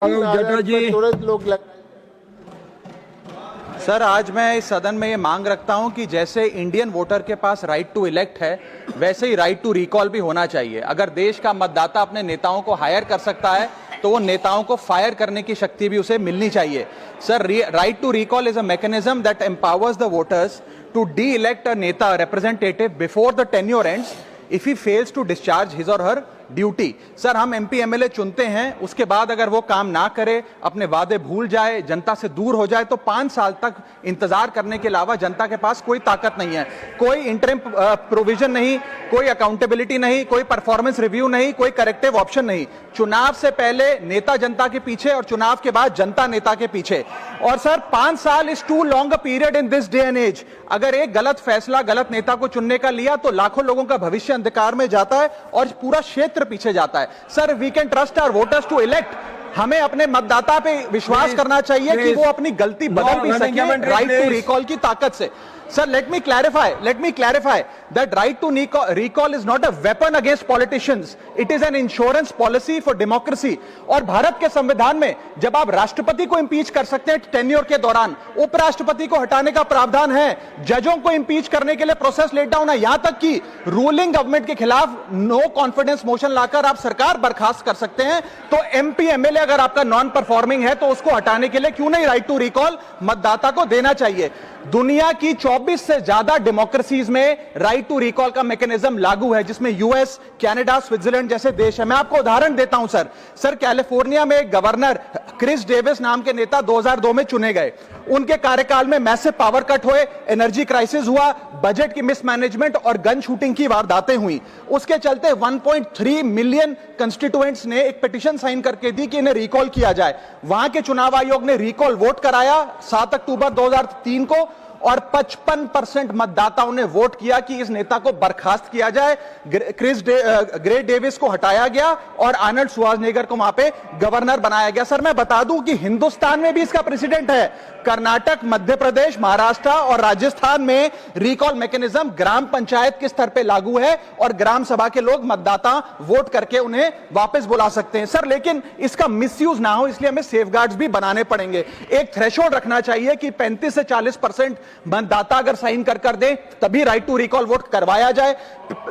जी लोग सर, आज मैं इस सदन में ये मांग रखता हूं कि जैसे इंडियन वोटर के पास राइट टू इलेक्ट है, वैसे ही राइट टू रिकॉल भी होना चाहिए। अगर देश का मतदाता अपने नेताओं को हायर कर सकता है तो वो नेताओं को फायर करने की शक्ति भी उसे मिलनी चाहिए। Sir, right to recall is a mechanism that empowers the voters to de elect a neta representative before the tenure ends if he fails to discharge his और हर ड्यूटी। सर, हम एमपी एमएलए चुनते हैं, उसके बाद अगर वो काम ना करे, अपने वादे भूल जाए, जनता से दूर हो जाए, तो 5 साल तक इंतजार करने के अलावा जनता के पास कोई ताकत नहीं है। कोई इंटरिम प्रोविजन नहीं, कोई अकाउंटेबिलिटी नहीं, कोई परफॉर्मेंस रिव्यू नहीं, कोई करेक्टिव ऑप्शन नहीं। चुनाव से पहले नेता जनता के पीछे और चुनाव के बाद जनता नेता के पीछे। और सर, 5 साल is too long a period in this day and age. अगर एक गलत फैसला गलत नेता को चुनने का लिया तो लाखों लोगों का भविष्य अंधकार में जाता है और पूरा क्षेत्र पीछे जाता है। Sir, we can trust our voters to elect. हमें अपने मतदाता पे विश्वास करना चाहिए कि वो अपनी गलती बदल भी सके राइट टू रिकॉल की ताकत से। Sir, let me clarify that right to recall is not a weapon against politicians. It is an insurance policy for democracy. और भारत के संविधान में जब आप राष्ट्रपति को इंपीच कर सकते हैं टेन्योर के दौरान, उपराष्ट्रपति को हटाने का प्रावधान है, जजों को इंपीच करने के लिए प्रोसेस लेट डाउन है, यहां तक कि रूलिंग गवर्नमेंट के खिलाफ नो कॉन्फिडेंस मोशन लाकर आप सरकार बर्खास्त कर सकते हैं। तो एमपी एमएलए अगर आपका नॉन परफॉर्मिंग है तो उसको हटाने के लिए क्यों नहीं राइट टू रिकॉल मतदाता को देना चाहिए। दुनिया की 24 से ज्यादा डेमोक्रेसीज में राइट टू रिकॉल का मैकेनिज्म लागू है, जिसमें यूएस, कनाडा, स्विट्जरलैंड जैसे देश है। मैं आपको उदाहरण देता हूं सर, कैलिफोर्निया में गवर्नर क्रिस डेविस नाम के नेता 2002 में चुने गए। उनके कार्यकाल में मैसिव पावर कट हुए, एनर्जी क्राइसिस हुआ, बजट की मिसमैनेजमेंट और गन शूटिंग की वारदातें हुई। उसके चलते 1.3 मिलियन कंस्टिट्यूएंट्स ने एक पिटीशन साइन करके दी कि इन्हें रिकॉल किया जाए। वहां के चुनाव आयोग ने रिकॉल वोट कराया 7 अक्टूबर 2003 को, और 55% मतदाताओं ने वोट किया कि इस नेता को बर्खास्त किया जाए। ग्रे डेविस को हटाया गया और आर्नल्ड श्वार्ज़नेगर को वहां पे गवर्नर बनाया गया। सर, मैं बता दूं कि हिंदुस्तान में भी इसका प्रेसिडेंट है। कर्नाटक, मध्य प्रदेश, महाराष्ट्र और राजस्थान में रिकॉल मैकेनिज्म ग्राम पंचायत के स्तर पे लागू है और ग्राम सभा के लोग मतदाता वोट करके उन्हें वापस बुला सकते हैं। सर, लेकिन इसका मिसयूज ना हो, इसलिए हमें सेफगार्ड्स भी बनाने पड़ेंगे। एक थ्रेशोल्ड रखना चाहिए कि 35 से 40% मतदाता अगर साइन कर दे तभी राइट टू रिकॉल वोट करवाया जाए।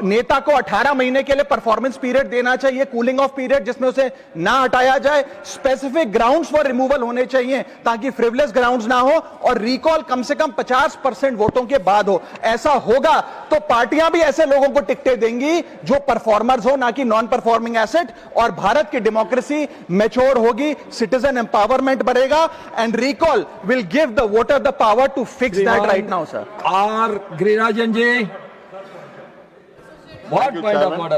नेता को 18 महीने के लिए परफॉर्मेंस पीरियड देना चाहिए, कूलिंग ऑफ पीरियड, जिसमें उसे ना हटाया जाए। स्पेसिफिक ग्राउंड्स फॉर रिमूवल होने चाहिए ताकि फ्रिवलेस ग्राउंड्स ना हो, और रिकॉल कम से कम 50% वोटों के बाद हो। ऐसा होगा तो पार्टियां भी ऐसे लोगों को टिकटें देंगी जो परफॉर्मर्स हो, ना कि नॉन परफॉर्मिंग एसेट, और भारत की डेमोक्रेसी मैच्योर होगी, सिटीजन एम्पावरमेंट बढ़ेगा, and recall will give the voter the power to fix that right now. Sir, R Girirajan ji, what point of order?